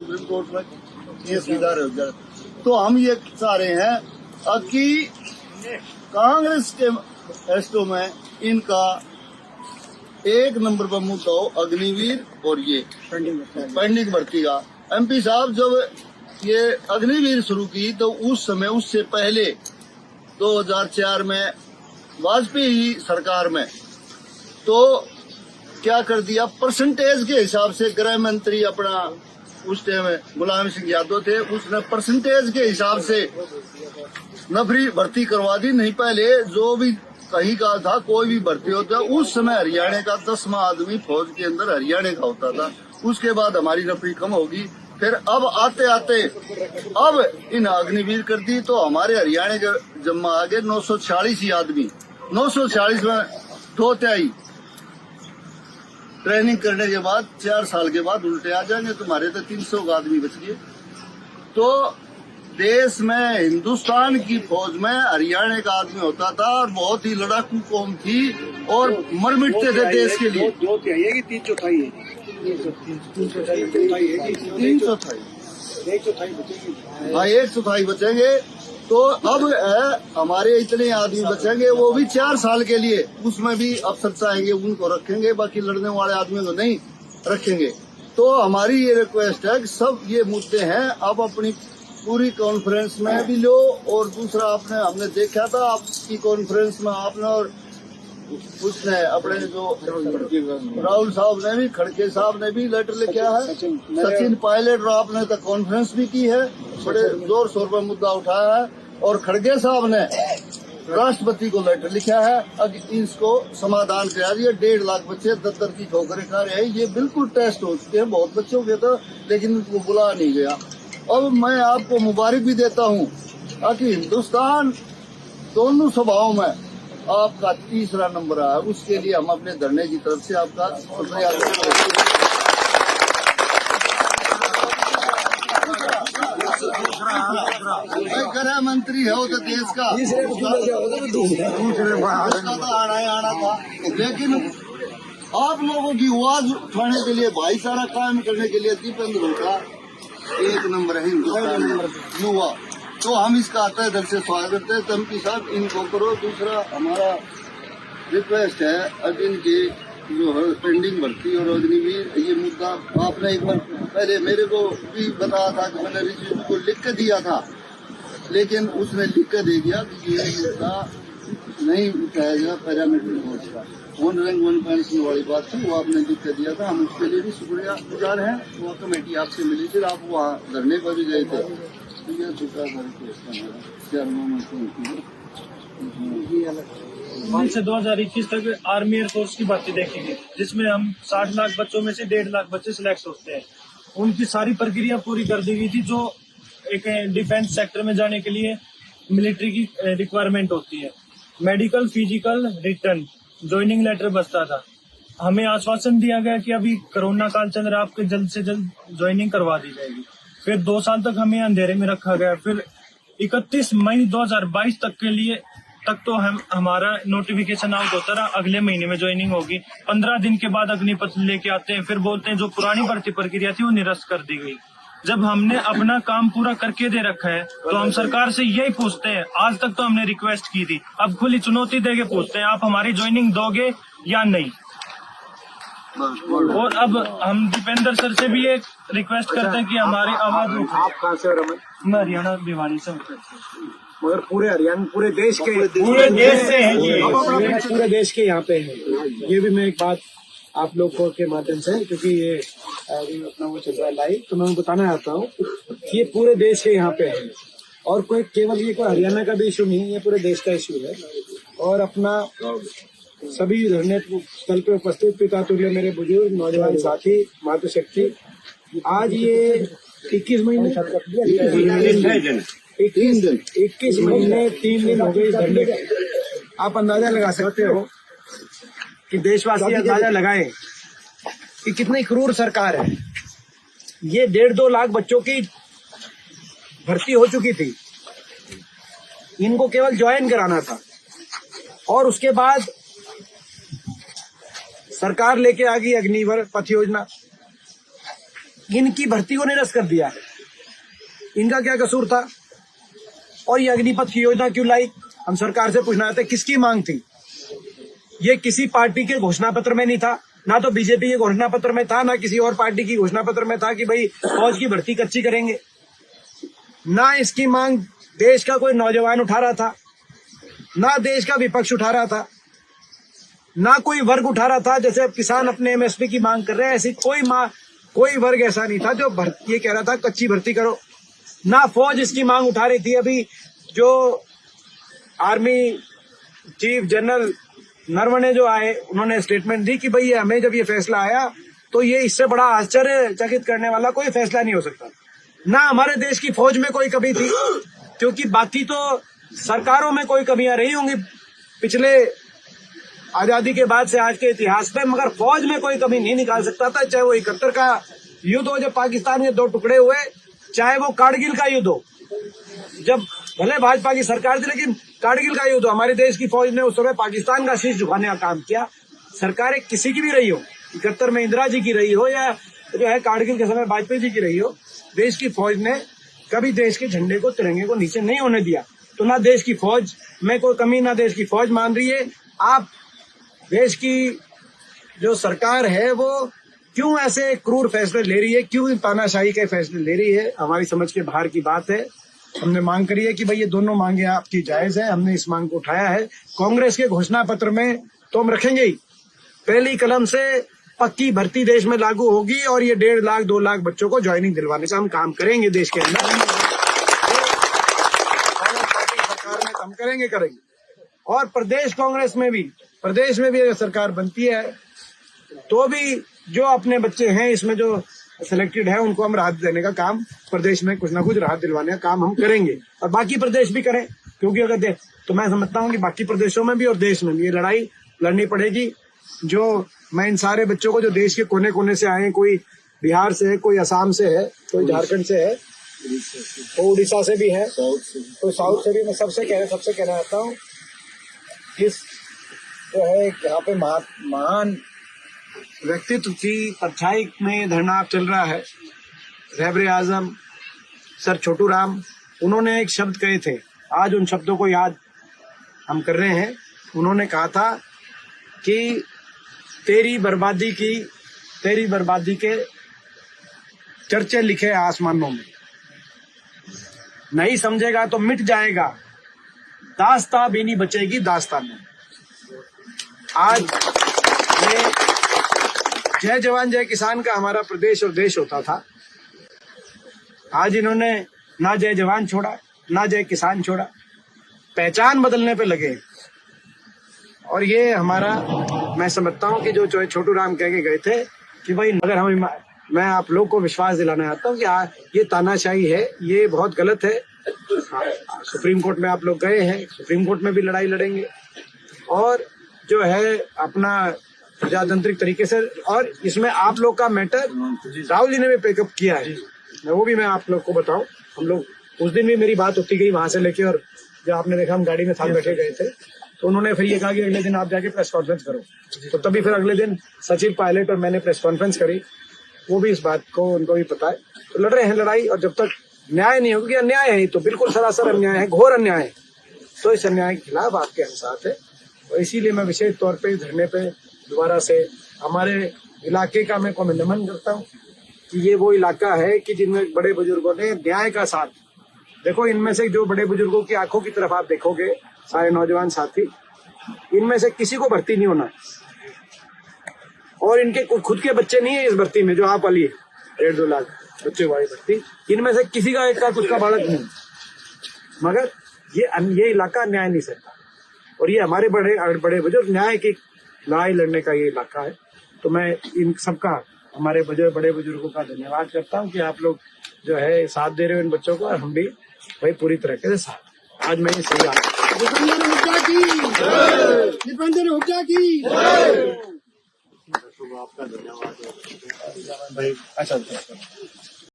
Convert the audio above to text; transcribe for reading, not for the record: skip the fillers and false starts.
Supreme court में case सीधा रह जाए। तो हम ये चाह रहे हैं कि कांग्रेस के फेस्टो में इनका एक नंबर पर मुद्दा हो अग्निवीर और ये पेंडिंग भर्ती का। MP साहब जब ये अग्निवीर शुरू की तो उस समय उससे पहले 2004 में वाजपेयी सरकार में तो क्या कर दिया, परसेंटेज के हिसाब से गृह मंत्री अपना उस टाइम मुलायम सिंह यादव थे, उसने परसेंटेज के हिसाब से नफरी भर्ती करवा दी। नहीं पहले जो भी कहीं का था कोई भी भर्ती होता है उस समय हरियाणा का 10वां आदमी फौज के अंदर हरियाणा का होता था। उसके बाद हमारी नफरी कम होगी, फिर अब आते आते अब इन अग्निवीर कर दी तो हमारे हरियाणा के जमा आ गए 946 ही आदमी। 946 में 2/3 ट्रेनिंग करने के बाद 4 साल के बाद उल्टे आ जाएंगे। तुम्हारे तो 300 आदमी बच गए। तो देश में हिंदुस्तान की फौज में हरियाणा का आदमी होता था और बहुत ही लड़ाकू कौम थी और मर मिटते थे देश के लिए। 2/3 है कि 3/4 है? 3/4 हाँ 1/4 बचेंगे। तो अब हमारे इतने आदमी बचेंगे वो भी 4 साल के लिए, उसमें भी अफसर चाहेंगे उनको रखेंगे, बाकी लड़ने वाले आदमी को नहीं रखेंगे। तो हमारी ये रिक्वेस्ट है कि सब ये मुद्दे हैं अब अपनी पूरी कॉन्फ्रेंस में भी लो। और दूसरा आपने हमने देखा था आपकी कॉन्फ्रेंस में आपने और उसने अपने जो राहुल साहब ने भी, खड़गे साहब ने भी लेटर लिखा है, सचिन पायलट और आपने तो कॉन्फ्रेंस भी की है, बड़े जोर शोर पर मुद्दा उठाया है। और खड़गे साहब ने राष्ट्रपति को लेटर लिखा है अब इसको समाधान करा दिया। 1.5 लाख बच्चे दफ्तर की ठोकरें खा रहे हैं। ये बिल्कुल टेस्ट हो चुके हैं बहुत बच्चों के तो, लेकिन उनको बुला नहीं गया। अब मैं आपको मुबारक भी देता हूँ कि हिंदुस्तान दोनों सभाओं में आपका 3रा नंबर आया। उसके लिए हम अपने धरने की तरफ से आपका गृह मंत्री है वो तो देश का उसका तो आना था। लेकिन आप लोगों की आवाज उठाने के लिए, भाईचारा कायम करने के लिए दीपेंद्र का 1 नंबर है हिंदुस्तान युवा। तो हम इसका तहे दिल से स्वागत करते हैं। MP साहब इनको करो। दूसरा हमारा रिक्वेस्ट है अब इनके जो है पेंडिंग भर्ती और अग्निवीर ये मुद्दा आपने एक बार पहले मेरे को भी बताया था कि मैंने रिज्यूम को लिख के दिया था, लेकिन उसने लिख के दे दिया कि ये मुद्दा नहीं उठाएगा पैरामीट्रिक कोर्स का। 1 रैंक 1 पेंशन वाली बात थी, वो आपने लिख के दिया था। हम उसके लिए भी शुक्रिया गुजार हैं। वो कमेटी आपसे मिली थी, आप वहाँ धरने पर भी गए थे। से 2021 तक आर्मी एयरफोर्स की भर्ती देखेंगे, जिसमें हम 60 लाख बच्चों में से 1.5 लाख बच्चे सिलेक्ट होते हैं। उनकी सारी प्रक्रिया पूरी कर दी गई थी। जो एक डिफेंस सेक्टर में जाने के लिए मिलिट्री की रिक्वायरमेंट होती है, medical, physical, written, joining letter बचता था। हमें आश्वासन दिया गया कि अभी कोरोना काल चल रहा है, आपके जल्द से जल्द ज्वाइनिंग करवा दी जाएगी। फिर 2 साल तक हमें अंधेरे में रखा गया। फिर 31 मई 2022 तक के लिए तो हमारा नोटिफिकेशन आउट होता रहा, अगले महीने में ज्वाइनिंग होगी। 15 दिन के बाद अग्निपत्र लेके आते हैं, फिर बोलते हैं जो पुरानी भर्ती प्रक्रिया थी वो निरस्त कर दी गई। जब हमने अपना काम पूरा करके दे रखा है तो हम सरकार से यही पूछते हैं। आज तक तो हमने रिक्वेस्ट की थी, अब खुली चुनौती देके पूछते हैं आप हमारी ज्वाइनिंग दोगे या नहीं। और अब हम दीपेंद्र सर से भी एक रिक्वेस्ट करते हैं कि हमारी आवाज उठाएं। आप कहाँ से? मैं हरियाणा भिवानी से। मगर पूरे हरियाणा, पूरे देश से हैं जी, पूरे देश के यहाँ पे हैं। ये भी मैं एक बात आप लोगों के माध्यम से, क्योंकि ये अपना वो चल रहा है लाइव, तो मैं बताना चाहता हूँ ये पूरे देश के यहाँ पे है। और कोई केवल ये कोई हरियाणा का भी इशू नहीं, ये पूरे देश का इशू है। और अपना सभी धरने स्थल पे उपस्थित पिता तुल्य मेरे बुजुर्ग नौजवान साथी, मातृशक्ति, आज ये 21 महीने 21 महीने 3 दिन हो गए धरने। आप अंदाजा लगा सकते हो कि देशवासी अंदाजा लगाएं कि कितनी क्रूर सरकार है। ये 1.5-2 लाख बच्चों की भर्ती हो चुकी थी, इनको केवल ज्वाइन कराना था। और उसके बाद सरकार लेके आ गई अग्निवीर पथ योजना। इनकी भर्ती को निरस्त कर दिया है। इनका क्या कसूर था? और ये अग्निपथ की योजना क्यों लाई? हम सरकार से पूछना चाहते किसकी मांग थी? ये किसी पार्टी के घोषणा पत्र में नहीं था, ना तो बीजेपी के घोषणा पत्र में था, ना किसी और पार्टी की घोषणा पत्र में था कि भाई फौज की भर्ती कच्ची करेंगे। ना इसकी मांग देश का कोई नौजवान उठा रहा था, ना देश का विपक्ष उठा रहा था, ना कोई वर्ग उठा रहा था। जैसे अब किसान अपने एमएसपी की मांग कर रहे हैं, ऐसी कोई वर्ग ऐसा नहीं था जो ये कह रहा था कच्ची भर्ती करो। ना फौज इसकी मांग उठा रही थी। अभी जो आर्मी चीफ जनरल नरवणे जो आए, उन्होंने स्टेटमेंट दी कि भाई हमें जब ये फैसला आया तो ये इससे बड़ा आश्चर्यचकित करने वाला कोई फैसला नहीं हो सकता। ना हमारे देश की फौज में कोई कमी थी, क्योंकि बाकी तो सरकारों में कोई कमियां रही होंगी पिछले आजादी के बाद से आज के इतिहास में, मगर फौज में कोई कमी नहीं निकाल सकता था। चाहे वो 71 का युद्ध हो जब पाकिस्तान के 2 टुकड़े हुए, चाहे वो कारगिल का युद्ध हो जब भले भाजपा की सरकार थी, लेकिन कारगिल का युद्ध, हमारे देश की फौज ने उस समय पाकिस्तान का शीश झुकाने का काम किया। सरकारें किसी की भी रही हो, 71 में इंदिरा जी की रही हो या जो है कारगिल के समय वाजपेयी जी की रही हो, देश की फौज ने कभी देश के झंडे को, तिरंगे को नीचे नहीं होने दिया। तो ना देश की फौज में कोई कमी, ना देश की फौज मान रही है। आप देश की जो सरकार है वो क्यों ऐसे क्रूर फैसले ले रही है, क्यों तानाशाही के फैसले ले रही है, हमारी समझ के बाहर की बात है। हमने मांग करी है कि भाई ये दोनों मांगे आपकी जायज है, हमने इस मांग को उठाया है। कांग्रेस के घोषणा पत्र में तो हम रखेंगे ही, पहली कलम से पक्की भर्ती देश में लागू होगी और ये 1.5 लाख 2 लाख बच्चों को ज्वाइनिंग दिलवाने का हम काम करेंगे देश के अंदर। सरकार में हम करेंगे। और प्रदेश कांग्रेस में भी, प्रदेश में भी अगर सरकार बनती है तो भी जो अपने बच्चे हैं इसमें जो सिलेक्टेड है उनको हम राहत देने का काम, प्रदेश में कुछ ना कुछ राहत दिलवाने का काम हम करेंगे। और बाकी प्रदेश भी करें, क्योंकि अगर तो मैं समझता हूँ कि बाकी प्रदेशों में भी और देश में भी ये लड़ाई लड़नी पड़ेगी। जो मैं इन सारे बच्चों को जो देश के कोने कोने से आए, कोई बिहार से है, कोई असम से है, कोई झारखंड से है, कोई उड़ीसा से भी है, कोई साउथ से भी, मैं सबसे कहना चाहता हूँ इस जो है यहाँ पे महान व्यक्तित्व की परछाई में धरना चल रहा है। रहबरे आजम सर छोटू राम, उन्होंने एक शब्द कहे थे, आज उन शब्दों को याद हम कर रहे हैं। उन्होंने कहा था कि तेरी बर्बादी के चर्चे लिखे आसमानों में, नहीं समझेगा तो मिट जाएगा, दास्तां भी नहीं बचेगी दास्तान में। आज जय जवान जय किसान का हमारा प्रदेश और देश होता था, आज इन्होंने ना जय जवान छोड़ा, ना जय किसान छोड़ा, पहचान बदलने पे लगे। और ये हमारा, मैं समझता हूँ कि जो छोटू राम कह के गए थे कि भाई अगर मैं आप लोग को विश्वास दिलाना चाहता हूँ कि ये तानाशाही है, ये बहुत गलत है। सुप्रीम कोर्ट में आप लोग गए हैं, सुप्रीम कोर्ट में भी लड़ाई लड़ेंगे और जो है अपना प्रजातांत्रिक तरीके से, और इसमें आप लोग का मैटर राहुल जी ने भी पिकअप किया है, वो भी मैं आप लोग को बताऊं। हम लोग उस दिन भी मेरी बात होती गई वहां से लेके, और जब आपने देखा हम गाड़ी में साथ बैठे गए थे तो उन्होंने फिर ये कहा कि अगले दिन आप जाके प्रेस कॉन्फ्रेंस करो, तो तभी फिर अगले दिन सचिन पायलट और मैंने प्रेस कॉन्फ्रेंस करी। वो भी इस बात को उनको भी पता है। तो लड़ रहे हैं लड़ाई, और जब तक न्याय नहीं होगा, अन्याय है तो बिल्कुल सरासर अन्याय है, घोर अन्याय है, तो इस अन्याय के खिलाफ आपके हम साथ है। और इसीलिए मैं विशेष तौर पे धरने पे दोबारा से हमारे इलाके का मैं नमन करता हूँ कि ये वो इलाका है कि जिनमें बड़े बुजुर्गों ने न्याय का साथ, देखो इनमें से जो बड़े बुजुर्गों की आंखों की तरफ आप देखोगे, सारे नौजवान साथी, इनमें से किसी को भर्ती नहीं होना, और इनके खुद के बच्चे नहीं है इस भर्ती में, जो आप वाली है 1.5-2 लाख बच्चे वाली भर्ती, इनमें से किसी का एक का कुछ का बालक नहीं, मगर ये इलाका न्याय नहीं सकता। और ये हमारे बड़े बुजुर्ग न्याय की लड़ाई लड़ने का ये इलाका है। तो मैं इन सबका, हमारे बड़े बुजुर्गों का धन्यवाद करता हूँ कि आप लोग जो है साथ दे रहे हो इन बच्चों को, और हम भी भाई पूरी तरीके से साथ। आज मैं ये सही दीपेंद्र हुड्डा की आपका धन्यवाद भाई। अच्छा